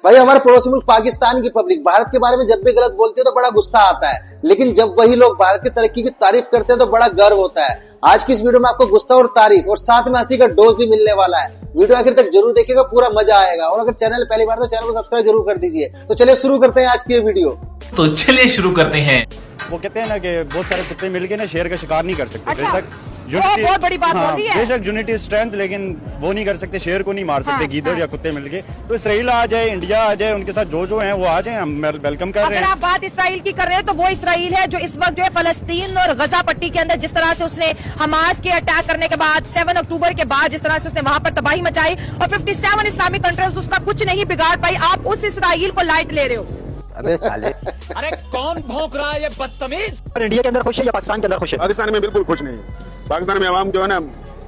भाई हमारे पड़ोसी मुल्क पाकिस्तान की पब्लिक भारत के बारे में जब भी गलत बोलती है तो बड़ा गुस्सा आता है, लेकिन जब वही लोग भारत की तरक्की की तारीफ करते हैं तो बड़ा गर्व होता है। आज की इस वीडियो में आपको गुस्सा और तारीफ और साथ में हंसी का डोज भी मिलने वाला है। वीडियो आखिर तक जरूर देखिएगा, पूरा मजा आएगा। और अगर चैनल पहली बार तो चैनल को सब्सक्राइब जरूर कर दीजिए। तो चलिए शुरू करते हैं आज की ये वीडियो। तो चलिए शुरू करते हैं। वो कहते हैं ना कि बहुत सारे कुत्ते मिलके ना शेर का शिकार नहीं कर सकते। अच्छा, यूनिटी बहुत बड़ी बात बोल दी है। बेशक यूनिटी स्ट्रेंथ, लेकिन वो नहीं कर सकते, शेर को नहीं मार सकते गीदड़ या कुत्ते मिलके। तो इसराइल आ जाए, इंडिया आ जाए, उनके साथ जो हैं वो आ जाए, हम वेलकम कर रहे हैं। अगर आप बात इसराइल की कर रहे हैं तो वो इसराइल है जो इस वक्त जो है फलस्तीन और गजा पट्टी के अंदर जिस तरह से उसने हमास के अटैक करने के बाद 7 अक्टूबर के बाद जिस तरह से उसने वहां पर तबाही मचाई और 57 इस्लामिक कंट्रीज उसका कुछ नहीं बिगाड़ पाई, आप उस इसराइल को लाइट ले रहे हो। अबे साले, अरे कौन भौंक रहा है ये बदतमीज? इंडिया के अंदर खुश है या पाकिस्तान के अंदर खुश है? पाकिस्तान में बिल्कुल खुश नहीं है। पाकिस्तान में आवाम जो है ना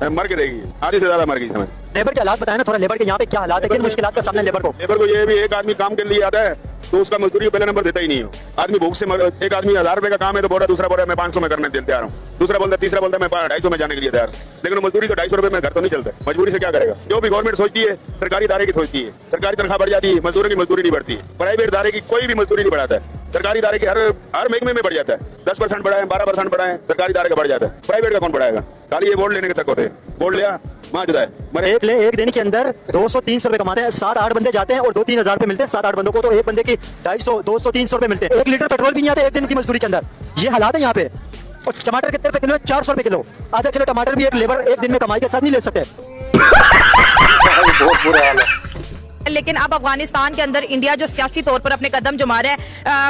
मर के रहेगी, आधी से ज्यादा मर गई समझ। लेबर के हालात बताए ना थोड़ा, लेबर के यहाँ पे क्या हालात है, किन मुश्किलात का सामने लेबर को ये भी एक आदमी काम के लिए आता है तो उसका मजदूरी पहले नंबर देता ही नहीं हो। आदमी भूख से एक आदमी 1000 रुपए का काम है तो बोला, दूसरा बोला मैं 500 में करने तैयार हूँ, दूसरा बोलता, तीसरा बोलता मैं 250 में जाने के लिए तैयार। लेकिन मजदूरी तो 250 रुपए में घर तो नहीं चलता, मजबूरी से क्या करेगा। जो भी गवर्नमेंट सोचती है सरकारी इदारे की सोचती है, सरकारी तनख्वाह बढ़ जाती है, मजदूरों की मजदूरी नहीं बढ़ती है। प्राइवेट इदारे की कोई भी मजदूरी नहीं बढ़ाता है, सरकारी इदारे की हर महकमे में बढ़ जाता है। 10% बढ़ाए, 12% बढ़ाए, सरकारी इदारे का बढ़ जाता है, प्राइवेट का कौन बढ़ाएगा। खाली ये वोट लेने के तक होते हैं, वोट लिया माँ जुदा है। एक दिन के अंदर 200-300 रुपए कमाते हैं, 7-8 बंदे जाते हैं और 2-3 हजार रुपए मिलते हैं 7-8 बंदों को, तो एक बंदे की 250, 200-300 रुपए मिलते हैं। 1 लीटर पेट्रोल भी नहीं आता एक दिन की मजदूरी के अंदर। ये हालात है यहाँ पे। और टमाटर कितने रुपए किलो है? 400 रुपए किलो। आधा किलो टमाटर भी एक लेबर एक दिन में कमाई के साथ नहीं ले सकते। बहुत बुरा हाल है। लेकिन अब अफगानिस्तान के अंदर इंडिया जो सियासी तौर पर अपने कदम जमा रहा है,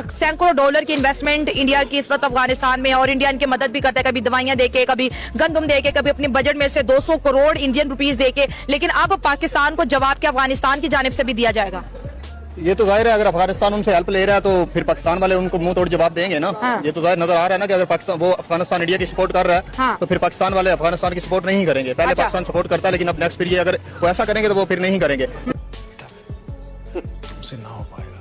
सैकड़ों डॉलर की इन्वेस्टमेंट इंडिया की इस वक्त अफगानिस्तान में, और इंडिया इनकी मदद भी करता है, कभी दवाइयां देके, कभी गंदम देके, कभी अपने बजट में से 200 करोड़ इंडियन रुपीस देके। लेकिन अब पाकिस्तान को जवाब क्या अफगानिस्तान की जानिब से भी दिया जाएगा? ये तो जाहिर है, अगर अफगानिस्तान उनसे हेल्प ले रहा है तो फिर पाकिस्तान वाले उनको मुंह तोड़ जवाब देंगे ना। ये तो जाहिर नजर आ रहा है ना कि अगर पाकिस्तान वो अफगानिस्तान इंडिया की सपोर्ट कर रहा है तो फिर पाकिस्तान वाले अफगानिस्तान की सपोर्ट नहीं करेंगे। पहले पाकिस्तान सपोर्ट करता है, लेकिन अब नेक्स्ट फिर ये अगर वो ऐसा करेंगे तो वो फिर नहीं करेंगे। तुमसे ना हो पाएगा।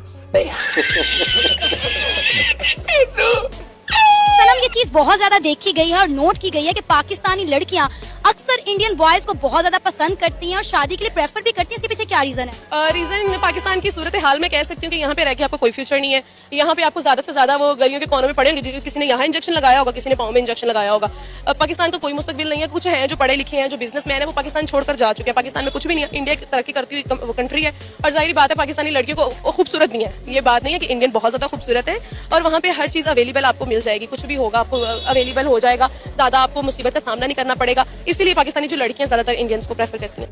सनम, ये चीज बहुत ज्यादा देखी गई है और नोट की गई है कि पाकिस्तानी लड़कियां अक्सर इंडियन बॉयज को बहुत ज्यादा पसंद करती हैं और शादी के लिए प्रेफर भी करती हैं। इसके पीछे क्या रीजन है? रीजन पाकिस्तान की सूरत हाल में कह सकती हूँ कि यहाँ पे रह के आपको कोई फ्यूचर नहीं है। यहाँ पे आपको ज्यादा से ज्यादा वो गलियों के कोनों में पड़े होंगे, किसी ने यहाँ इंजेक्शन लगाया होगा, किसी ने पाँव में इंजेक्शन लगाया होगा। पाकिस्तान का कोई मुस्तकबिल नहीं है। कुछ हैं जो पढ़े लिखे हैं, जो बिजनेसमैन है, वो पाकिस्तान छोड़कर जा चुके हैं। पाकिस्तान में कुछ भी नहीं है। इंडिया की तरक्की करती हुई कंट्री है और जाहिर बात है पाकिस्तानी लड़कियों को खूबसूरत भी है। ये बात नहीं है कि इंडियन बहुत ज्यादा खूबसूरत है और वहाँ पे हर चीज अवेलेबल आपको मिल जाएगी, कुछ भी होगा आपको अवेलेबल हो जाएगा, ज्यादा आपको मुसीबत का सामना नहीं करना पड़ेगा। इसीलिए पाकिस्तानी जो लड़कियां ज्यादातर इंडियंस को प्रेफर करती हैं।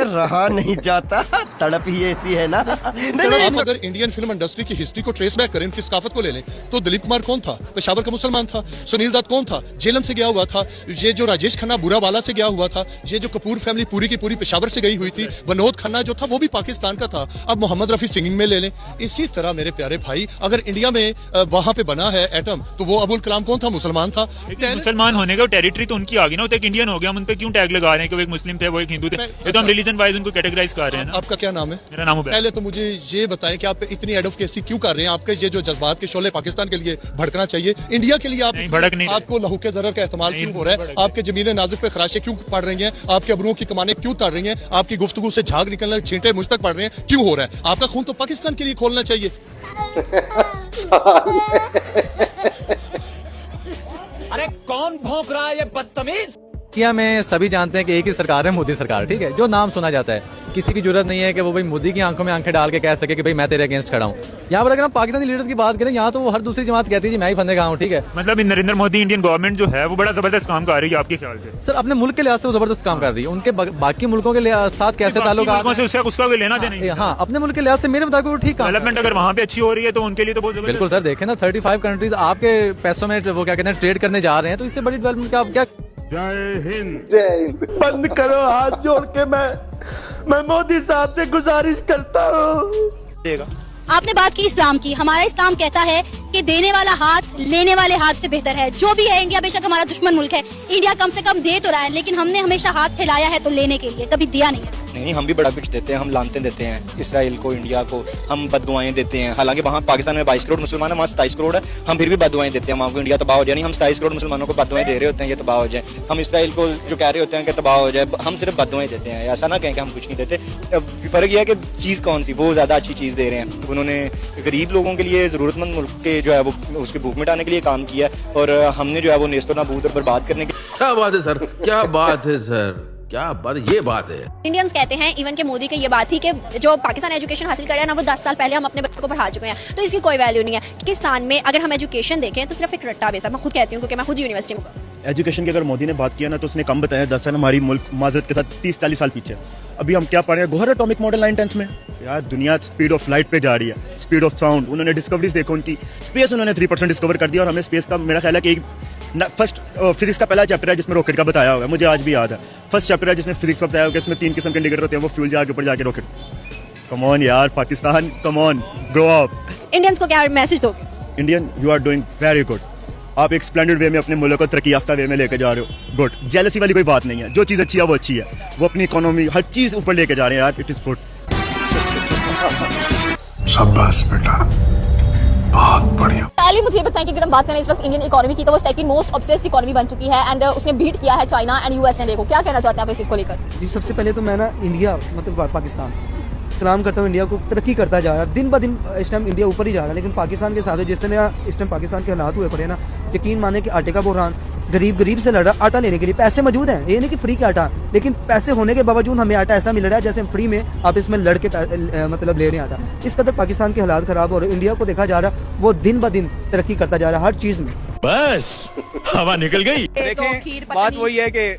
रहा नहीं जाता, तड़प ही ऐसी है ना। आप अगर इंडियन फिल्म इंडस्ट्री की हिस्ट्री को ट्रेस बैक करें, किस काफत को ले लें, तो दिलीप कुमार कौन था? पेशावर का मुसलमान था। सुनील दत्त कौन था? जेलम से गया हुआ था। ये जो राजेश खन्ना बुरावाला से गया हुआ था। ये जो कपूर फैमिली पूरी की पूरी पेशावर से गई हुई थी। विनोद खन्ना जो था वो भी पाकिस्तान का था। अब मोहम्मद रफी सिंगिंग में ले लें। इसी तरह मेरे प्यारे भाई, अगर इंडिया में वहाँ पे बना है एटम, तो वो अबुल कलाम कौन था? मुसलमान था। मुसलमान होने का टेरिटरी तो उनकी आ गई ना, तो एक इंडियन हो गया, हम उन पे क्यों टैग लगा रहे हैं कि वो एक मुस्लिम थे, वो एक हिंदू थे? ये तो हम रिलीजन वाइज उनको कैटेगराइज कर रहे हैं ना। आपका क्या नाम है? मेरा नाम है। पहले तो मुझे ये बताएं कि आप इतनी एडवोकेसी क्यों कर रहे हैं? आपके ये जो जज्बात के शोले पाकिस्तान के लिए भड़कना चाहिए, इंडिया के लिए आप भड़क नहीं, आपको लहू के जरर का इस्तेमाल क्यों हो रहा है? आपके जमीन नाजुक पे खराशे क्यों पड़ रही हैं? आपके अबरुओं की कमाने क्यों तर रही हैं? आपकी गुफ्तगू से झाग निकलना, छींटे मुझ तक पड़ रहे हैं, क्यों हो रहा है? आपका खून तो पाकिस्तान के लिए खोलना चाहिए। अरे कौन भौंक रहा है ये बदतमीज? इंडिया में सभी जानते हैं कि एक ही सरकार है, मोदी सरकार, ठीक है, जो नाम सुना जाता है। किसी की जरूरत नहीं है कि वो भाई मोदी की आंखों में आंखें डाल के कह सके कि भाई मैं तेरे अगेंस्ट खड़ा हूँ। यहाँ पर अगर हम पाकिस्तानी लीडर्स की बात करें, यहाँ तो वो हर दूसरी जमात कहती है जी मैं ही फंदे खा हूँ, ठीक है। मतलब नरेंद्र मोदी इंडियन गवर्नमेंट जो है वो बड़ा जबरदस्त काम कर रही है आपके ख्याल से? सर, अपने मुल्क के लिहाज से वो जबरदस्त काम कर रही है। उनके बाकी मुल्कों के साथ कैसे ताल्लुक उसका भी लेना देना? हाँ, अपने मुल्क के लिहाज से मेरे मुताबिक वो ठीक है। डेवलपमेंट अगर वहाँ पे अच्छी हो रही है तो उनके लिए तो बहुत बिल्कुल सर। देखें ना, 35 कंट्रीज आपके पैसों में वो क्या कहते हैं ट्रेड करने जा रहे हैं, तो इससे बड़ी डेवलपमेंट का आप क्या? जय हिंद। जय हिंद। बंद करो, हाथ जोड़ के मैं मोदी साहब से गुजारिश करता हूँ। आपने बात की इस्लाम की। हमारा इस्लाम कहता है कि देने वाला हाथ लेने वाले हाथ से बेहतर है। जो भी है, इंडिया बेशक हमारा दुश्मन मुल्क है, इंडिया कम से कम दे तो रहा है, लेकिन हमने हमेशा हाथ फैलाया है तो लेने के लिए, कभी दिया नहीं है। नहीं, हम भी बड़ा कुछ देते हैं, हम लानतें देते हैं इसराइल को, इंडिया को, हम बददुआएं देते हैं। हालांकि वहाँ पाकिस्तान में 22 करोड़ मुसलमान है, वहाँ 27 करोड़ है, हम फिर भी बददुआएं देते हैं वहाँ को, इंडिया तबाह हो जाए। नहीं, हम 27 करोड़ मुसलमानों को बददुआएं दे रहे होते हैं ये तबाह हो जाए। हम इसराइल को जो कह रहे होते हैं कि तबाह हो जाए, हम सिर्फ बददुआएं देते हैं। ऐसा ना कहें कि हम कुछ नहीं देते। फ़र्क यह है कि चीज़ कौन सी, वो ज़्यादा अच्छी चीज़ दे रहे हैं। उन्होंने गरीब लोगों के लिए, ज़रूरतमंद मुल्क के जो है वो उसकी भूख मिटाने के लिए काम किया, और हमने जो है वो नेस्तो नाबूद और बर्बाद करने की। क्या बात है सर, क्या बात है सर, क्या बात, ये बात है। इंडियंस कहते हैं, इवन के मोदी की ये बात थी कि जो पाकिस्तान एजुकेशन हासिल कर रहा है ना, वो 10 साल पहले हम अपने बच्चों को पढ़ा चुके हैं, तो इसकी कोई वैल्यू नहीं है। पाकिस्तान में अगर हम एजुकेशन देखें तो सिर्फ एक रट्टा बेस है। मैं खुद कहती हूँ क्योंकि मैं खुद यूनिवर्सिटी में। एजुकेशन की अगर मोदी ने बात किया ना, तो उसने कम बताया 10 साल हमारी मुल्क माजरत के साथ 30-40 साल पीछे। अभी हम क्या पढ़ रहे हैं, गोहर एटॉमिक मॉडल 9-10th में। यार दुनिया स्पीड ऑफ लाइट पे जा रही है, स्पीड ऑफ साउंड। उन्होंने डिस्कवरीज देखो उनकी, स्पेस उन्होंने 3% डिस्कवर कर दिया, और हमें स्पेस का मेरा ख्याल है कि फर्स्ट फिजिक्स का पहला चैप्टर है जिसमें रॉकेट का बताया होगा, मुझे आज भी याद है। फर्स्ट चैप्टर है जिसमें फिजिक्स का बताया होगा, इसमें 3 किस्म के इंडिकेटर होते हैं, वो फ्यूल जाके ऊपर जाके रॉकेट। कम ऑन यार Pakistan, come on, grow up. Indians को क्या मैसेज दो? Indian, you are doing very good. आप एक स्प्लेंडेड वे में अपने मुल्क को तरक्की याफ्ता वे में लेके जा रहे हो, गुड। जेलसी वाली कोई बात नहीं है, जो चीज़ अच्छी है वो अच्छी है। वो अपनी इकोनॉमी हर चीज़ ऊपर लेके जा रहे हैं यार, इट इज़ गुड। शाबाश बेटा, बहुत बढ़िया। पहले मुझे बताएं कि अगर हम बात करें इस वक्त इंडियन इकोनॉमी की, तो वो सेकंड मोस्ट ऑब्सेस्ड इकोनॉमी बन चुकी है, एंड उसने बीट किया है चाइना एंड यूएस ने। देखो क्या कहना चाहते हैं आप इस चीज को लेकर? जी, सबसे पहले तो मैं ना इंडिया मतलब पाकिस्तान सलाम करता हूँ, इंडिया को तरक्की करता जा रहा है, दिन ब दिन इस टाइम इंडिया ऊपर ही जा रहा है। लेकिन पाकिस्तान के साथ जिस तरह इस टाइम पाकिस्तान के हालात हुए पड़े ना, यकीन माने कि आटे का बहरान, गरीब से लड़ रहा। आटा लेने के लिए पैसे मौजूद हैं, ये नहीं कि फ्री का आटा, लेकिन पैसे होने के बावजूद हमें आटा ऐसा मिल रहा है जैसे हम फ्री में आप इसमें लड़ के मतलब ले रहे हैं आटा। इस कदर पाकिस्तान के हालात खराब हो रहे। इंडिया को देखा जा रहा, वो दिन ब दिन तरक्की करता जा रहा है हर चीज में। बस हवा निकल गई। देखिए बात वही है कि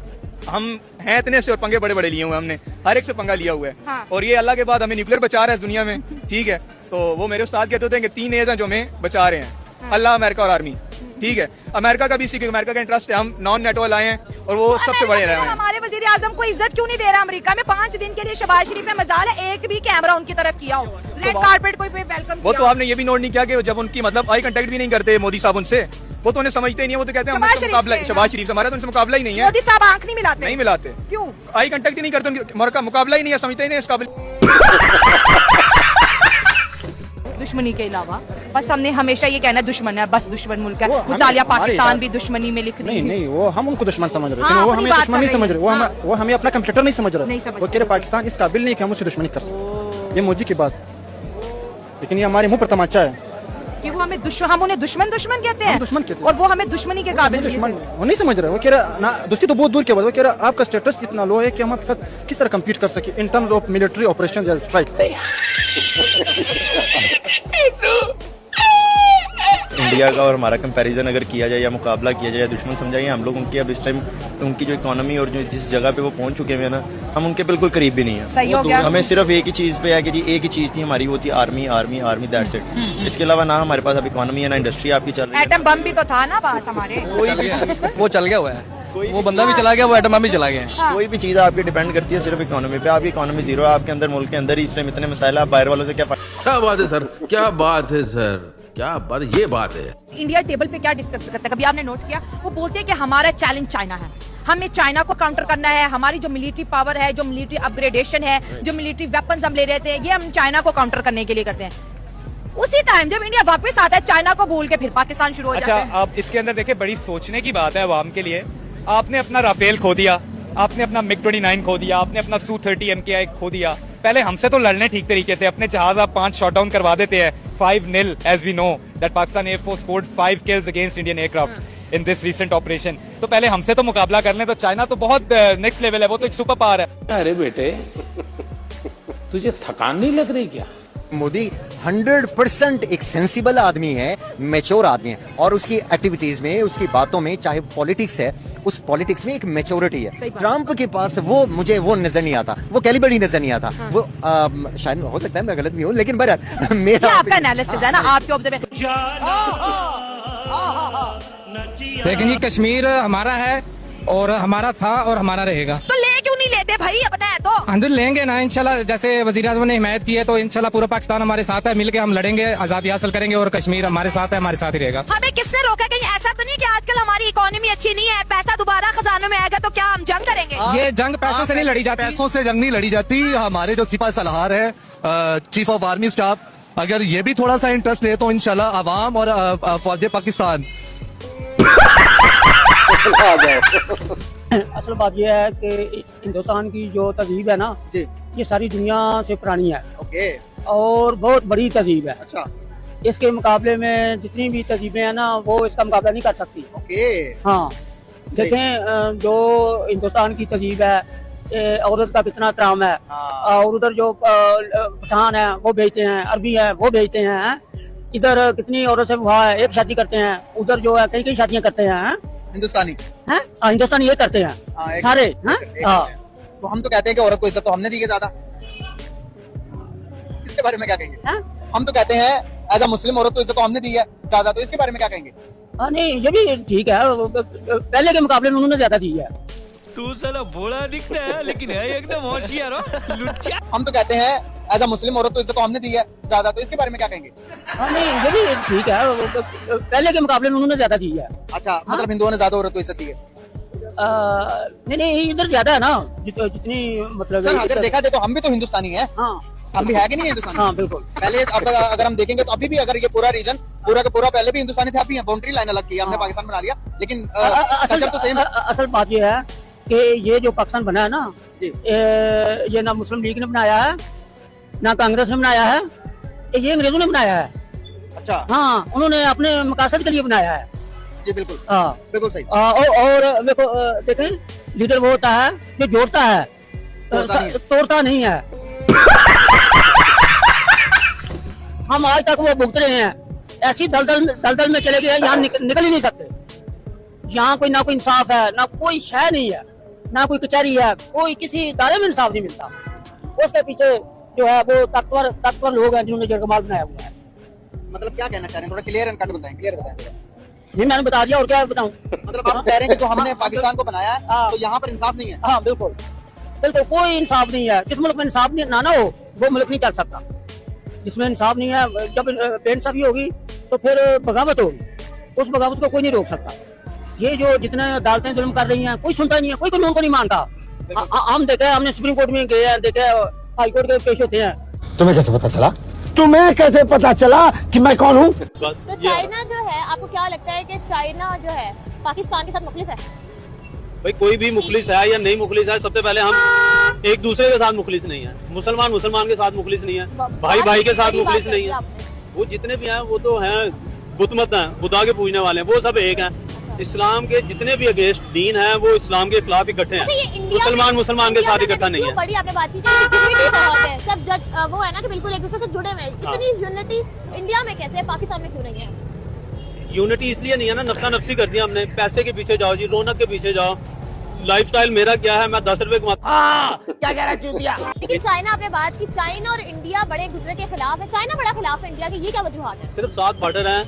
हम हैं इतने से और पंगे बड़े बड़े लिए हुए, हमने हर एक से पंगा लिया हुआ है। हाँ। और ये अल्लाह के बाद हमें न्यूक्लियर बचा रहा है इस दुनिया में, ठीक है। तो वो मेरे उस्ताद कहते होते हैं कि 3 एज हैं जो हमें बचा रहे हैं, हाँ। अल्लाह, अमेरिका और आर्मी, ठीक है। अमेरिका का भी इसी, अमेरिका का इंटरेस्ट है, हम नॉन नेटो अलाए हैं और वो सबसे बड़े रहे हैं। हमारे वजीर आजम को इज्जत क्यों नहीं दे रहा अमेरिका में? 5 दिन के लिए शहबाज शरीफ में मजाल है, एक भी कैमरा उनकी तरफ किया हो, रेड कारपेट कोई वेलकम। वो तो आपने ये भी नोट नहीं किया कि जब उनकी मतलब आई कांटेक्ट भी नहीं करते मोदी साहब उनसे, वो तो उन्हें समझते ही नहीं है। वो तो कहते हैं मुकाबला, शहबाज शरीफ हमारा तो उनसे मुकाबला ही नहीं है। मोदी साहब आंख नहीं मिलाते? नहीं मिलाते। क्यों? आई कांटेक्ट ही नहीं करते, उनका मुकाबला ही नहीं है, समझते ही नहीं इस काबिल। दुश्मनी के अलावा बस हमने हमेशा ये कहना दुश्मन है, बस दुश्मन मुल्क है। मुतालिया पाकिस्तान भी दुश्मनी में लिख रही है। नहीं, वो हम उनको दुश्मन समझ रहे हैं, वो हमें दुश्मन नहीं समझ रहे, वो हमें अपना कंप्यूटर नहीं समझ रहे। वो कह रहे पाकिस्तान इस काबिल नहीं कि हम उससे दुश्मनी कर सकते। ये मोदी की बात, लेकिन ये हमारे मुंह पर तमाचा है कि वो हमें हम उन्हें दुश्मन कहते हैं, और वो हमें दुश्मनी के काबिल वो नहीं समझ रहे। वो कह रहा ना, दोस्ती तो बहुत दूर के बाद, वो कह रहा आपका स्टेटस इतना लो है कि हम आपके साथ किस तरह कम्पीट कर सके in terms of military operation या स्ट्राइक्स। इंडिया का और हमारा कंपैरिजन अगर किया जाए या मुकाबला किया जाए या दुश्मन समझा जाए, हम लोग उनके अब इस टाइम उनकी जो इकोनॉमी और जो जिस जगह पे वो पहुंच चुके हैं ना, हम उनके बिल्कुल करीब भी नहीं है। सही हो गया। हमें सिर्फ एक ही चीज पे है कि जी एक ही चीज थी हमारी, वो थी army army army, that's it. इसके अलावा ना हमारे पास अब इकोनॉमी है ना इंडस्ट्री आपकी चल रही है। एटम बम भी तो था ना पास हमारे, वो चल गया हुआ है, वो बंदा भी चला गया, वो एटम बम भी चला गया। कोई भी चीज आपकी डिपेंड करती है सिर्फ इकोनॉमी पे। आपकी इकोनॉमी जीरो है, आपके अंदर मुल्क के अंदर ही इसलिए इतने मसाइल, आप बाहर वालों से क्या बात है सर, क्या बात है सर, क्या बात, ये बात है। इंडिया टेबल पे क्या डिस्कस करता है, कभी आपने नोट किया? वो बोलते हैं कि हमारा चैलेंज चाइना है, हमें चाइना को काउंटर करना है, हमारी जो मिलिट्री पावर है, जो मिलिट्री अपग्रेडेशन है, जो मिलिट्री वेपन्स हम ले रहे थे, ये हम चाइना को काउंटर करने के लिए करते हैं। उसी टाइम जब इंडिया वापस आता है चाइना को भूल के, फिर पाकिस्तान शुरू हो जाता है। अच्छा, आप इसके अंदर देखिए, बड़ी सोचने की बात है अवाम के लिए। आपने अपना राफेल खो दिया, आपने अपना MiG-29 खो दिया, आपने अपना Su-30 MKI खो दिया। पहले हमसे तो लड़ने ठीक तरीके से, अपने जहाज आप 5 शॉट डाउन करवा देते हैं 5-0, as we know that Pakistan Air Force scored 5 kills against Indian aircraft in this recent operation। तो पहले हमसे तो मुकाबला कर लें। तो चाइना तो बहुत नेक्स्ट लेवल है, वो तो एक सुपर पावर है। अरे बेटे, तुझे थकान नहीं लग रही क्या? मोदी 100% एक सेंसिबल आदमी है, मैच्योर आदमी है, और उसकी एक्टिविटीज में, उसकी बातों में, चाहे पॉलिटिक्स है, उस पॉलिटिक्स में एक मैच्योरिटी है। ट्रम्प के पास वो मुझे वो नजर नहीं आता, वो कैलिबर ही नजर नहीं आता। वो शायद हो सकता है मैं गलत भी हूँ, लेकिन बहरहाल मेरा आपका एनालिसिस है ना, आपके ऑब्जर्वेशन। लेकिन ये कश्मीर हमारा है और हमारा था और हमारा रहेगा। तो ले क्यों नहीं लेते भाई अपना तो अंदर लेंगे ना इंशाल्लाह, जैसे वज़ीर आज़म ने हिमायत की है तो इंशाल्लाह पूरा पाकिस्तान हमारे साथ है, मिलके हम लड़ेंगे, आजादी हासिल करेंगे और कश्मीर हमारे साथ है, हमारे साथ ही रहेगा। हमें किसने रोका? कहीं ऐसा तो नहीं कि आजकल हमारी इकोनॉमी अच्छी नहीं है, पैसा दोबारा खजानों में आएगा तो क्या हम जंग करेंगे? ये जंग पैसों से नहीं लड़ी जाती, पैसों से जंग नहीं लड़ी जाती। हमारे जो सिपा सलाहकार है, चीफ ऑफ आर्मी स्टाफ, अगर ये भी थोड़ा सा इंटरेस्ट ले तो इंशाल्लाह अवाम और फौज पाकिस्तान। असल बात यह है कि हिंदुस्तान की जो तहजीब है ना जी, ये सारी दुनिया से पुरानी है। ओके। और बहुत बड़ी तहजीब है। अच्छा। इसके मुकाबले में जितनी भी तहजीबें हैं ना वो इसका मुकाबला नहीं कर सकती। ओके। हाँ, देखें जो हिंदुस्तान की तहजीब है, औरत का कितना एहतराम है, और उधर जो पठान है वो बेचते हैं, अरबी है वो बेचते हैं, इधर कितनी औरत से वहाँ एक शादी करते हैं, उधर जो है कई कई शादियाँ करते हैं हिंदुस्तानी हैं, हिंदुस्तानी ये करते हैं सारे हैं। तो हम तो कहते हैं कि औरत को इज्जत तो हमने दी है ज्यादा, इसके बारे में क्या कहेंगे? हम तो कहते हैं एज अ मुस्लिम औरत को इज्जत तो हमने दी है ज्यादा, तो इसके बारे में क्या कहेंगे? नहीं, ये भी ठीक है, पहले के मुकाबले में उन्होंने ज्यादा दी है। तू साला भोला दिखता है लेकिन है एकदम होशियार हो लुच्चा। हम तो कहते हैं एज अ मुस्लिम औरत को इज्जत तो हमने दी है ज्यादा, तो इसके बारे में क्या कहेंगे? नहीं, ये भी ठीक है, पहले के मुकाबले में उन्होंने ज्यादा दी है। अच्छा, मतलब हिंदुओं ने ज्यादा औरत को इज्जत दी है? नहीं, इधर ज्यादा है ना जितनी, मतलब सर अगर देखा जाए तो हम भी तो हिंदुस्तानी है। हाँ, हम भी है कि नहीं हिंदुस्तानी? हाँ बिल्कुल। पहले अगर हम देखेंगे तो अभी भी अगर ये पूरा रीजन पूरा का पूरा पहले भी हिंदुस्तानी था, अभी बाउंड्री लाइन अलग की, हमने पाकिस्तान बना लिया, लेकिन कल्चर तो सेम है। असल बात ये है कि ये जो पाकिस्तान बना है ना जी, ये ना मुस्लिम लीग ने बनाया है ना कांग्रेस ने बनाया है, ये अंग्रेजों ने बनाया है। अच्छा। हाँ, उन्होंने अपने मकासद के लिए बनाया है। जी बिल्कुल। हाँ बिल्कुल सही। और देखो देखें, लीडर वो होता है जो जोड़ता है, तोड़ता नहीं है। हम आज तक वो भुगत रहे हैं, ऐसी दलदल में चले गए, यहाँ निकल ही नहीं सकते। यहाँ कोई ना कोई इंसाफ है, ना कोई शय नहीं है, ना कोई कचहरी है, कोई किसी इदारे में इंसाफ नहीं मिलता। उसके पीछे जो है वो ताकतवर लोग हैं जिन्होंने जरगमाल बनाया हुआ है। मतलब क्या कहना चाह रहे हैं, थोड़ा क्लियर एंड कट बताएं, क्लियर बताएं। नहीं, मैंने बता दिया, और क्या बताऊं? मतलब आप कह रहे हैं कि जो हमने पाकिस्तान को बनाया है तो यहाँ पर इंसाफ नहीं है? हाँ बिल्कुल बिल्कुल, कोई इंसाफ नहीं है। जिस मुल्क में इंसाफ ना हो वो मुल्क नहीं चल सकता। जिसमें इंसाफ नहीं है, जब बेइंसाफी होगी तो फिर बगावत होगी, उस बगावत को कोई नहीं रोक सकता। ये जो जितने अदालतें जुल्म कर रही हैं, कोई सुनता नहीं है, कोई कानून को नहीं मानता। हम देखे, हमने सुप्रीम कोर्ट में गए हैं, देखे हाई कोर्ट के पेश होते हैं। तुम्हें कैसे पता चला? तुम्हें कैसे पता चला कि मैं कौन हूँ? तो चाइना जो है, आपको क्या लगता है कि चाइना जो है पाकिस्तान के साथ मुखलिस है? भाई कोई भी मुखलिस है या नहीं मुखलिस है, सबसे पहले हम एक दूसरे के साथ मुखलिस नहीं है। मुसलमान के साथ मुखलिस नहीं है, भाई के साथ मुखलिस नहीं है। वो जितने भी हैं वो तो हैं बुतमत हैं, खुदा के पूजने वाले हैं, वो सब एक हैं। इस्लाम के जितने भी अगेंस्ट दीन है वो इस्लाम के खिलाफ इकट्ठे हैं। मुसलमान के साथ इकट्ठा नहीं है। बड़ी आपने बात की बहुत है, सब वो है ना कि बिल्कुल एक दूसरे से जुड़े हुए हैं। इतनी यूनिटी इंडिया में कैसे है, पाकिस्तान में क्यों नहीं है? यूनिटी इसलिए नहीं है ना, नफसा नफसी कर दिया हमने। पैसे के पीछे जाओ जी, रौनक के पीछे जाओ। लाइफस्टाइल मेरा क्या है, मैं 10 रुपए कमाता। क्या कह रहा है? लेकिन चाइना, आपने बात की चाइना और इंडिया बड़े एक दूसरे के खिलाफ है, चाइना बड़ा खिलाफ है इंडिया के, ये क्या वजूहात है? सिर्फ 7 बॉर्डर हैं।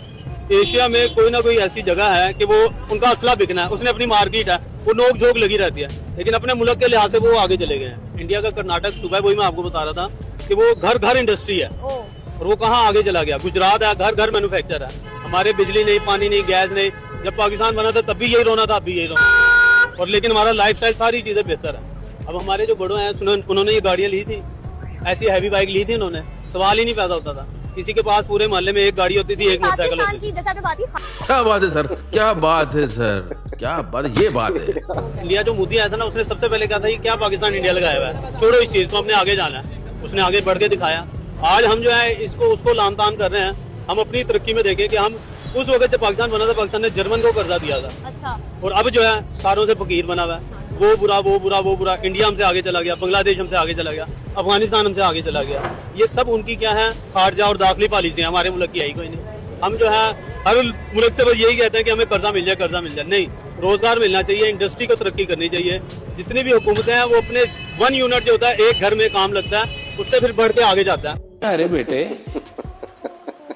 एशिया में कोई ना कोई ऐसी जगह है कि वो उनका असला बिकना है, उसने अपनी मार्केट है, वो नोक झोंक लगी रहती है, लेकिन अपने मुल्क के लिहाज से वो आगे चले गए हैं। इंडिया का कर्नाटक सुबह वही मैं आपको बता रहा था कि वो घर घर इंडस्ट्री है, और वो कहाँ आगे चला गया। गुजरात है, घर घर मैन्युफैक्चर है। हमारे बिजली नहीं, पानी नहीं, गैस नहीं। जब पाकिस्तान बना था तब भी यही रोना था, अब भी यही रोना। और लेकिन हमारा लाइफस्टाइल सारी चीजें बेहतर है। अब हमारे जो बड़ों हैं, उन्होंने ये गाड़ियां ली थी, ऐसी हैवी बाइक ली थी उन्होंने, सवाल ही नहीं पैदा होता था। किसी के पास पूरे मोहल्ले में एक गाड़ी होती थी, एक मोटरसाइकिल होती थी। क्या बात है सर, क्या बात है सर, क्या बात है, ये बात है। इंडिया जो मोदी आया था ना, उसने सबसे पहले कहा था कि क्या पाकिस्तान इंडिया लगाया हुआ है, छोड़ो इस चीज को, हमने आगे जाना है। उसने आगे बढ़ के दिखाया। आज हम जो है इसको उसको लान तान कर रहे हैं। हम अपनी तरक्की में देखें कि हम उस वक्त जब पाकिस्तान बना था, पाकिस्तान ने जर्मन को कर्जा दिया था। अच्छा। और अब जो है सारों से फकीर बना हुआ है। वो बुरा वो बुरा वो बुरा। इंडिया हमसे आगे चला गया, बांग्लादेश हमसे आगे चला गया, अफगानिस्तान हमसे आगे चला गया। ये सब उनकी क्या है, खारजा और दाखिली पॉलिसी है। हमारे मुल्क की आई कोई नहीं। हम जो है हर मुल्क से बस यही कहते हैं कि हमें कर्जा मिल जाए, कर्जा मिल जाए। नहीं, रोजगार मिलना चाहिए, इंडस्ट्री को तरक्की करनी चाहिए। जितनी भी हुकूमतें हैं वो अपने 1 यूनिट जो होता है, एक घर में काम लगता है, उससे फिर बढ़ के आगे जाता है। अरे बेटे,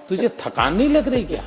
तुझे थकान नहीं लग रही क्या?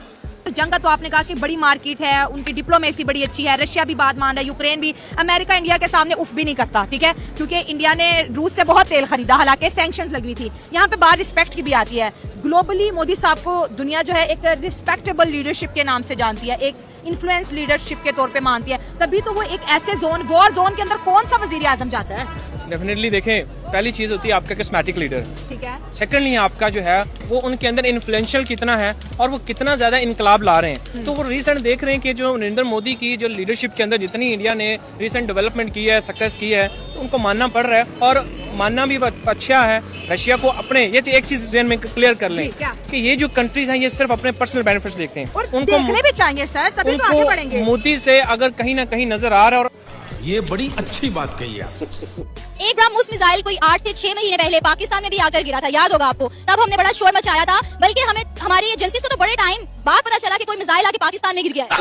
जंग का तो आपने कहा कि बड़ी मार्केट है, उनकी डिप्लोमेसी बड़ी अच्छी है, रशिया भी बात मान रहा है, यूक्रेन भी, अमेरिका इंडिया के सामने उफ भी नहीं करता, ठीक है, क्योंकि इंडिया ने रूस से बहुत तेल खरीदा, हालांकि सैंक्शंस लगी थी। यहाँ पे बात रिस्पेक्ट की भी आती है। ग्लोबली मोदी साहब को दुनिया जो है एक रिस्पेक्टेबल लीडरशिप के नाम से जानती है, एक इन्फ्लुएंस लीडरशिप के तौर पे मानती है, तभी तो वो एक ऐसे जोन, वॉर जोन के अंदर कौन सा वजीर आजम जाता है? डेफिनेटली देखें, पहली चीज होती है आपका कस्मेटिक लीडर, ठीक है। सेकंडली आपका जो है वो उनके अंदर इन्फ्लुएंशियल कितना है और वो कितना ज्यादा इनकलाब ला रहे हैं। तो वो रिसेंट देख रहे हैं कि जो नरेंद्र मोदी की जो लीडरशिप के अंदर जितनी इंडिया ने रिसेंट डेवलपमेंट की है, सक्सेस की है, तो उनको मानना पड़ रहा है और मानना भी अच्छा है। रशिया को अपने ये एक चीज ध्यान में क्लियर कर लें कि ये जो कंट्रीज हैं ये सिर्फ अपने पर्सनल बेनिफिट्स देखते हैं, और उनको देखने भी चाहिए सर, तभी तो आगे बढ़ेंगे। मोदी से अगर कहीं ना कहीं नजर आ रहा है, और ये बड़ी अच्छी बात कही है। एक ब्रह्मोस मिसाइल कोई 8 से 6 महीने पहले पाकिस्तान में भी आकर गिरा था, याद होगा आपको, तब हमने बड़ा शोर मचाया था, बल्कि हमें हमारी एजेंसीज को तो बड़े टाइम बाद पता चला कि कोई मिसाइल आके पाकिस्तान में गिर गया है।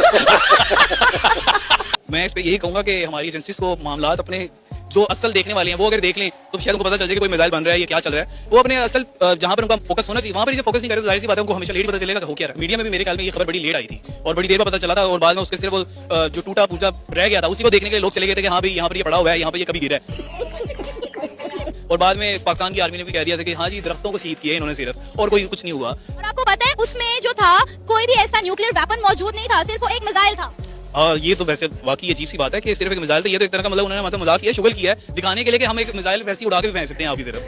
मैं इस पे यही कहूंगा कि हमारी एजेंसीज को मामलात अपने जो असल देखने वाले हैं वो अगर देख लें तो शायद उनको पता चल जाए कि कोई मिसाइल बन रहा है, ये क्या चल रहा है। वो अपने असल जहां पर उनका फोकस होना चाहिए वहां पर फोकस नहीं करे तो जाहिर सी बात है उनको हमेशा लेट पता चलेगा हो क्या रहा है। मीडिया में भी मेरे ख्याल में ये खबर बड़ी लेट आई थी और बड़ी देर में पता चला था, और बाद में उसके सिर्फ वो जो टूटा पूजा रह गया था उसी को देखने के लिए लोग चले गए थे कि हाँ भाई यहाँ पर ये पड़ा हुआ है, यहाँ पर ये कभी गिरा है। और बाद में पाकिस्तान की आर्मी ने भी कह दिया था कि हाँ जी दरख्तों को शहीद किया इन्होंने सिर्फ, और कोई कुछ नहीं हुआ। और आपको पता है उसमें जो था कोई भी ऐसा न्यूक्लियर वेपन मौजूद नहीं था, सिर्फ वो एक मिसाइल था। ये तो वैसे वाकई अजीब सी बात है कि सिर्फ एक मिसाइल था। ये तो एक तरह का मतलब उन्होंने मतलब मजाक किया, शुगल किया है दिखाने के लिए कि हम एक मिसाइल वैसे ही उड़ा के भी फेंक सकते हैं आपकी तरफ।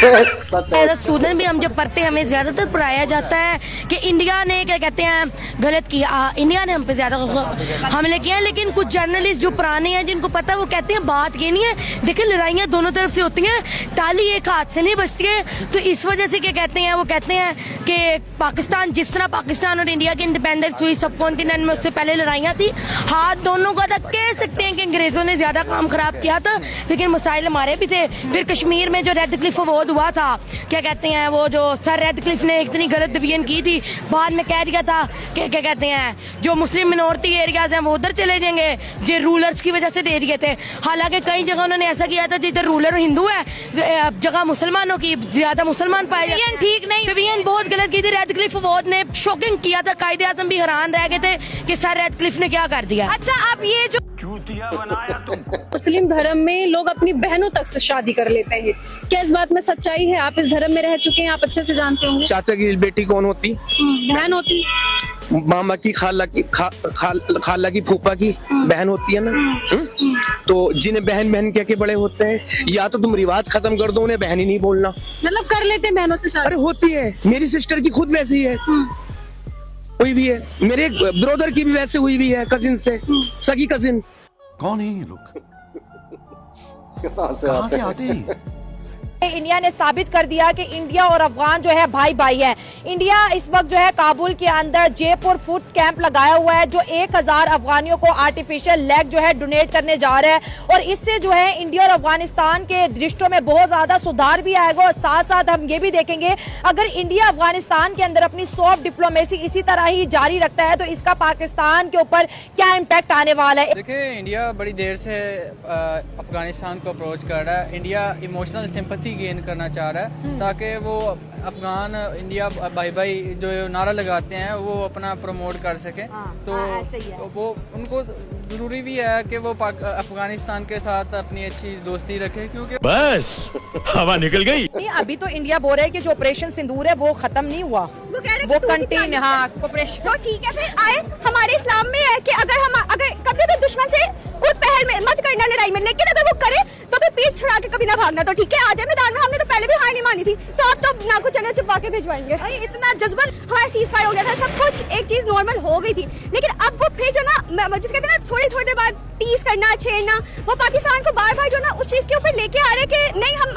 एज अ स्टूडेंट भी हम जब पढ़ते हैं हमें ज्यादातर पढ़ाया जाता है कि इंडिया ने क्या कहते हैं गलत किया, इंडिया ने हम पे ज्यादा हमले किए हैं। लेकिन कुछ जर्नलिस्ट जो पुराने हैं जिनको पता है वो कहते हैं बात ये नहीं है, देखिए लड़ाइयाँ दोनों तरफ से होती हैं, ताली एक हाथ से नहीं बजती है। तो इस वजह से क्या कहते हैं, वो कहते हैं कि पाकिस्तान जिस तरह पाकिस्तान और इंडिया की इंडिपेंडेंस हुई सब कॉन्टिनेंट में, उससे पहले लड़ाइयाँ थी, हाथ दोनों का था। कह सकते हैं कि अंग्रेजों ने ज्यादा काम खराब किया था लेकिन मसाइल हमारे भी थे। फिर कश्मीर में जो रेड क्लिफ अवॉर्ड हुआ था, क्या कहते हैं वो जो सर रेड क्लिफ ने इतनी गलत डिवीजन की थी, बाद में कह दिया था कि क्या कहते हैं जो मुस्लिम मिनोरिटी एरियाज हैं वो उधर चले जाएंगे, जो रूलर्स की वजह से दे दिए थे। हालांकि कई जगह उन्होंने ऐसा किया था जिधर रूलर हिंदू है, जगह मुसलमानों की ज्यादा मुसलमान पाए जाते हैं। ठीक नहीं, डिवीजन बहुत गलत की थी। रेड क्लिफ अवॉर्ड ने शॉकिंग किया था, कायदे आजम भी हैरान रह गए थे कि सर रेड क्लिफ ने क्या कर दिया। अच्छा, आप ये जो मुस्लिम धर्म में लोग अपनी बहनों तक से शादी कर लेते हैं, क्या इस बात में सच्चाई है? आप इस धर्म में रह चुके हैं, आप अच्छे से जानते होंगे। चाचा की बेटी कौन होती? बहन होती। मामा की खाला की खाला की फूफा की बहन होती है ना। तो जिन्हें बहन बहन कह के बड़े होते हैं, या तो तुम रिवाज खत्म कर दो, उन्हें बहन ही नहीं बोलना। मतलब कर लेते हैं बहनों से शादी? अरे होती है, मेरी सिस्टर की खुद वैसी है, हुई भी है, मेरे ब्रदर की भी वैसे हुई भी है, कजिन से, सगी कजिन। कौन है ये लोग? कहाँ से आते हैं? इंडिया ने साबित कर दिया कि इंडिया और अफगान जो है भाई भाई है। इंडिया इस वक्त जो है काबुल के अंदर जयपुर फूड कैंप लगाया हुआ है, जो 1000 अफगानियों को आर्टिफिशियल लेग जो है डोनेट करने जा रहा है, और इससे जो है इंडिया और अफगानिस्तान के रिश्तों में बहुत ज्यादा सुधार भी आएगा। और साथ साथ हम ये भी देखेंगे अगर इंडिया अफगानिस्तान के अंदर अपनी सॉफ्ट डिप्लोमेसी इसी तरह ही जारी रखता है तो इसका पाकिस्तान के ऊपर क्या इम्पैक्ट आने वाला है। देखिए, इंडिया बड़ी देर से अफगानिस्तान को अप्रोच कर रहा है। इंडिया इमोशनल सिंपैथी गेन करना चाह रहा है ताकि वो अफगान इंडिया भाई भाई जो नारा लगाते हैं वो अपना प्रमोट कर सके। तो वो उनको जरूरी भी है कि वो अफगानिस्तान के साथ अपनी अच्छी दोस्ती रखे, क्योंकि बस हवा निकल गई। अभी तो इंडिया बोल रहा है कि जो ऑपरेशन सिंदूर है वो खत्म नहीं हुआ, वो कंटिन्यू। हाँ, ऑपरेशन तो ठीक है, फिर आए हमारे इस्लाम में है कि अगर कभी भी दुश्मन से खुद पहल में मत करना लड़ाई में, लेकिन अगर वो करे तो फिर पीठ छुड़ा के कभी ना भागना। तो ठीक है, आ जाए मैदान में, हमने तो पहले भी हार नहीं मानी थी, तो अब तो ना कुछ चने छुपा के भिजवाएंगे। इतना जज्बा हमारा सीज़फायर हो गया था, सब कुछ एक चीज नॉर्मल हो गई थी, लेकिन अब वो फिर जो ना जिस कहते हैं ना थोड़ी देर बाद टीज करना, छेड़ना, वो पाकिस्तान को बार बार जो ना उस चीज के ऊपर लेके आ रहे कि नहीं हम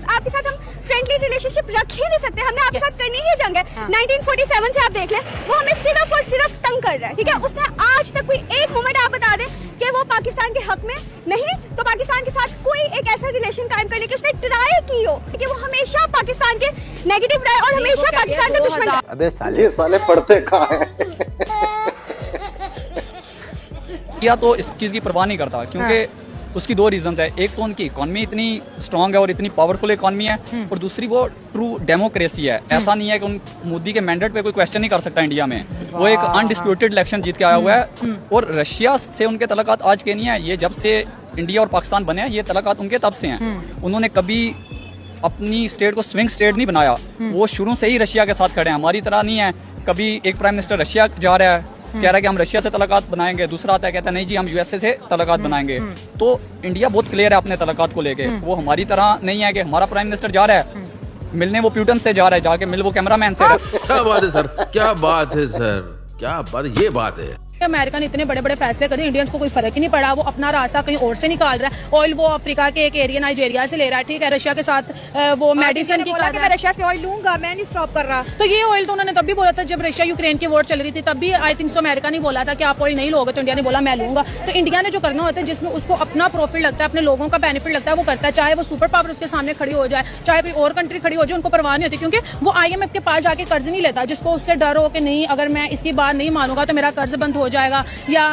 आपके साथ हम फ्रेंडली रिलेशनशिप रख ही नहीं सकते, हमने आपके साथ करनी ही जंग है। 1947 से आप देख लें, वो हमें सिर्फ और सिर्फ तंग कर रहा है, ठीक है। उसने आज तक कोई एक मोमेंट आप बता दें कि वो पाकिस्तान के हक में नहीं, तो पाकिस्तान के साथ कोई एक ऐसा रिलेशन कायम करने की उसने ट्राई की हो कि वो हमेशा पाकिस्तान के नेगेटिव रहे और हमेशा पाकिस्तान का दुश्मन रहे। अबे साले पढ़ते कहाँ हैं? या तो इस चीज की परवाह नहीं करता, क्योंकि उसकी दो रीजंस है। एक तो उनकी इकोनॉमी इतनी स्ट्रांग है और इतनी पावरफुल इकोनॉमी है, और दूसरी वो ट्रू डेमोक्रेसी है। ऐसा नहीं है कि उन मोदी के मैंडेट पे कोई क्वेश्चन नहीं कर सकता इंडिया में। वो एक अनडिस्प्यूटेड इलेक्शन जीत के आया हुआ है, और रशिया से उनके तल्लुकात आज के नहीं है, ये जब से इंडिया और पाकिस्तान बने हैं ये तल्लुकात उनके तब से हैं। उन्होंने कभी अपनी स्टेट को स्विंग स्टेट नहीं बनाया, वो शुरू से ही रशिया के साथ खड़े हैं। हमारी तरह नहीं है कभी एक प्राइम मिनिस्टर रशिया जा रहा है, कह रहा है कि हम रशिया से तल्लुकात बनाएंगे, दूसरा आता है कहता है नहीं जी हम यूएसए से तल्लुकात बनाएंगे। तो इंडिया बहुत क्लियर है अपने तल्लुकात को लेके। वो हमारी तरह नहीं है कि हमारा प्राइम मिनिस्टर जा रहा है मिलने, वो प्यूटन से जा रहा है, जाके मिल वो कैमरामैन से। क्या बात है सर, क्या बात है सर, क्या बात है, ये बात है। अमेरिका ने इतने बड़े बड़े फैसले करे, इंडियंस को कोई फर्क ही नहीं पड़ा। वो अपना रास्ता कहीं और से निकाल रहा है। ऑयल वो अफ्रीका के एक एरिया नाइजीरिया से ले रहा है, ठीक है, रशिया के साथ वो मेडिसिन की बोला कि मैं रशिया से ऑयल लूंगा, मैं नहीं स्टॉप कर रहा। तो ये ऑयल तो उन्होंने तब भी बोला था जब रशिया यूक्रेन की वॉर चल रही थी, तब भी आई थिंक सो अमेरिका ने बोला था कि आप ऑयल नहीं लोगे, तो इंडिया ने बोला मैं लूंगा। तो इंडिया ने जो करना होता है जिसमें उसको अपना प्रॉफिट लगता है, अपने लोगों का बेनिफिट लगता है, वो करता है। चाहे वो सुपर पावर उसके सामने खड़ी हो जाए, चाहे कोई और कंट्री खड़ी हो जाए, उनको परवाह नहीं होती, क्योंकि वो IMF के पास जाके कर्ज नहीं लेता जिसको उससे डर हो कि नहीं अगर मैं इसकी बात नहीं मानूंगा तो मेरा कर्ज बंद हो जाएगा, या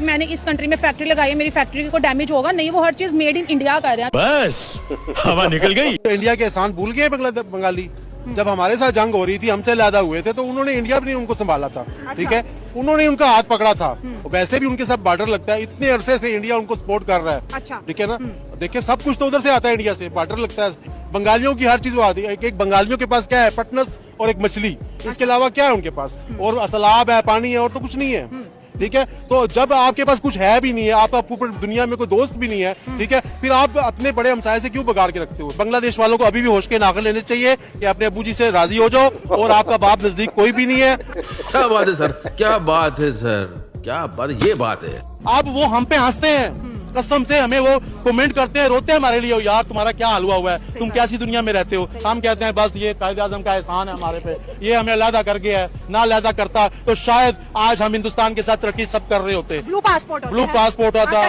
मैंने इस कंट्री में फैक्ट्री लगाई है मेरी फैक्ट्री को डैमेज होगा। नहीं, वो हर चीज मेड इन इंडिया कर रहे हैं। बस हवा निकल गई। तो इंडिया के एहसान भूल गए बंगाली। जब हमारे साथ जंग हो रही थी, हमसे ज्यादा हुए थे, तो उन्होंने इंडिया भी नहीं उनको संभाला था। ठीक है, उन्होंने उनका हाथ पकड़ा था। वैसे भी उनके साथ बॉर्डर लगता है, इतने अरसे से इंडिया उनको सपोर्ट कर रहा है। ठीक है ना, देखिए सब कुछ तो उधर से आता है, इंडिया से बॉर्डर लगता है। बंगालियों की हर चीज वो आती है। एक बंगालियों के पास क्या है, पटनस और एक मछली, इसके अलावा क्या है उनके पास, और असलाब है, पानी है, और तो कुछ नहीं है। ठीक है, तो जब आपके पास कुछ है भी नहीं है, आपका ऊपर दुनिया में कोई दोस्त भी नहीं है, ठीक है, फिर आप अपने बड़े हमसाये से क्यों बगाड़ के रखते हो। बांग्लादेश वालों को अभी भी होश के नाखुन लेने चाहिए कि अपने अबू जी से राजी हो जाओ, और आपका बाप नजदीक कोई भी नहीं है। क्या बात है सर, क्या बात है सर, क्या बात है, ये बात है। अब वो हम पे हंसते हैं, कसम से हमें वो कमेंट करते हैं, रोते हैं हमारे लिए, यार तुम्हारा क्या हाल हुआ है, तुम कैसी दुनिया में रहते हो। हम कहते हैं बस ये कायदे आज़म का एहसान है हमारे पे, ये हमें अलहदा कर गया है, ना अलहदा करता तो शायद आज हम हिंदुस्तान के साथ तरक्की सब कर रहे होते। ब्लू पासपोर्ट होता,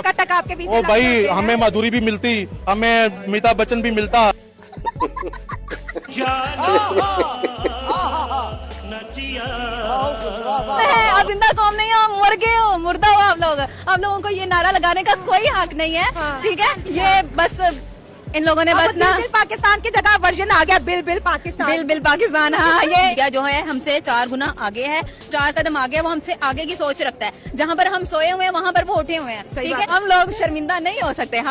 ओ भाई हमें माधुरी भी मिलती, हमें अमिताभ बच्चन भी मिलता। आप जिंदा कौम नहीं हो, मर गए हो, मुर्दा हो आप लोग। आप लोगों को ये नारा लगाने का कोई हक नहीं है। ठीक है, ये बस इन लोगों ने बस ना पाकिस्तान की जगह वर्जन आ गया, बिल पाकिस्तान। हाँ, ये जो है हमसे 4 गुना आगे है, 4 कदम आगे है। वो हमसे आगे की सोच रखता है। जहाँ पर हम सोए हुए हैं वहाँ पर वो उठे हुए हैं। ठीक है, हम लोग शर्मिंदा नहीं हो सकते।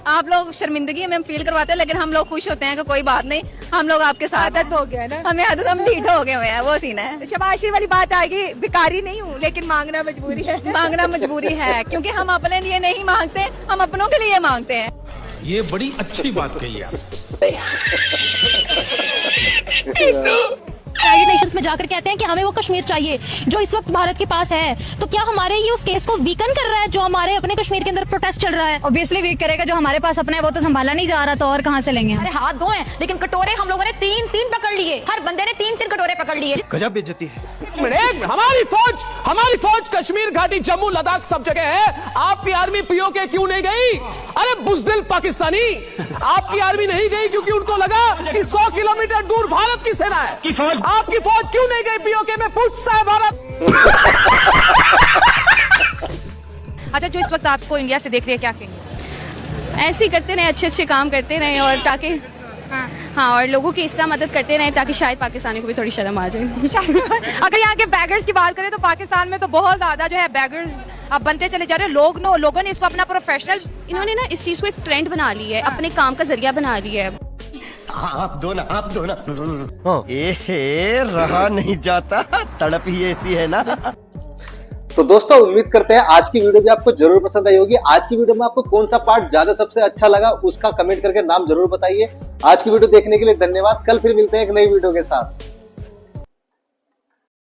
आप लोग शर्मिंदगी हमें फील करवाते हैं, लेकिन हम लोग खुश होते हैं कि कोई बात नहीं, हम लोग आपके साथ आदत हो गया ना, हमें आदत, हम ढीठ हो गए हुए हैं, वो सीन है। शबाशी वाली बात आएगी, भिखारी नहीं हूँ लेकिन मांगना मजबूरी है। मांगना मजबूरी है, क्योंकि हम अपने लिए नहीं मांगते, हम अपनों के लिए मांगते हैं। ये बड़ी अच्छी बात कही आप। यूनाइटेड नेशंस में जाकर कहते हैं कि हमें वो कश्मीर चाहिए जो इस वक्त भारत के पास है, तो क्या हमारे ये उस केस को वीकन कर रहा है जो हमारे अपने कश्मीर के अंदर प्रोटेस्ट चल रहा है? ऑब्वियसली वीक करेगा, जो हमारे पास अपना है वो तो संभाला नहीं जा रहा, तो और कहाँ से लेंगे? अरे हाथ दो हैं, लेकिन कटोरे हम लोगों ने 3-3 पकड़ लिए, हर बंदे ने 3-3 कटोरे पकड़ लिए। गजब बेइज्जती है। हमारी फौज कश्मीर घाटी जम्मू लद्दाख सब जगह है। आपकी आर्मी पीओके क्यों नहीं गई? अरे बुज़दिल पाकिस्तानी, आपकी आर्मी नहीं गई क्योंकि उनको लगा कि 100 किलोमीटर दूर भारत की सेना है। आपकी फौज क्यों नहीं गई पीओके में, पूछता है भारत। अच्छा, जो इस वक्त आपको इंडिया से देख रहे हैं, क्या कहेंगे? ऐसे ही करते रहे, अच्छे काम करते रहे, और ताकि हाँ, और लोगों की इस तरह मदद करते रहे ताकि शायद पाकिस्तानी को भी थोड़ी शर्म आ जाए। अगर यहाँ के बैगर्स की बात करें तो पाकिस्तान में तो बहुत ज्यादा जो है बैगर्स अब बनते चले जा रहे हैं। लोगों ने इसको अपना प्रोफेशनल, इन्होंने ना इस चीज को एक ट्रेंड बना लिया है, अपने काम का जरिया बना लिया है। आप दो ना रहा नहीं जाता, तड़प ही ऐसी है ना। तो दोस्तों, उम्मीद करते हैं आज की वीडियो भी आपको जरूर पसंद आई होगी। आज की वीडियो में आपको कौन सा पार्ट ज्यादा सबसे अच्छा लगा उसका कमेंट करके नाम जरूर बताइए। आज की वीडियो देखने के लिए धन्यवाद। कल फिर मिलते हैं एक नई वीडियो के साथ।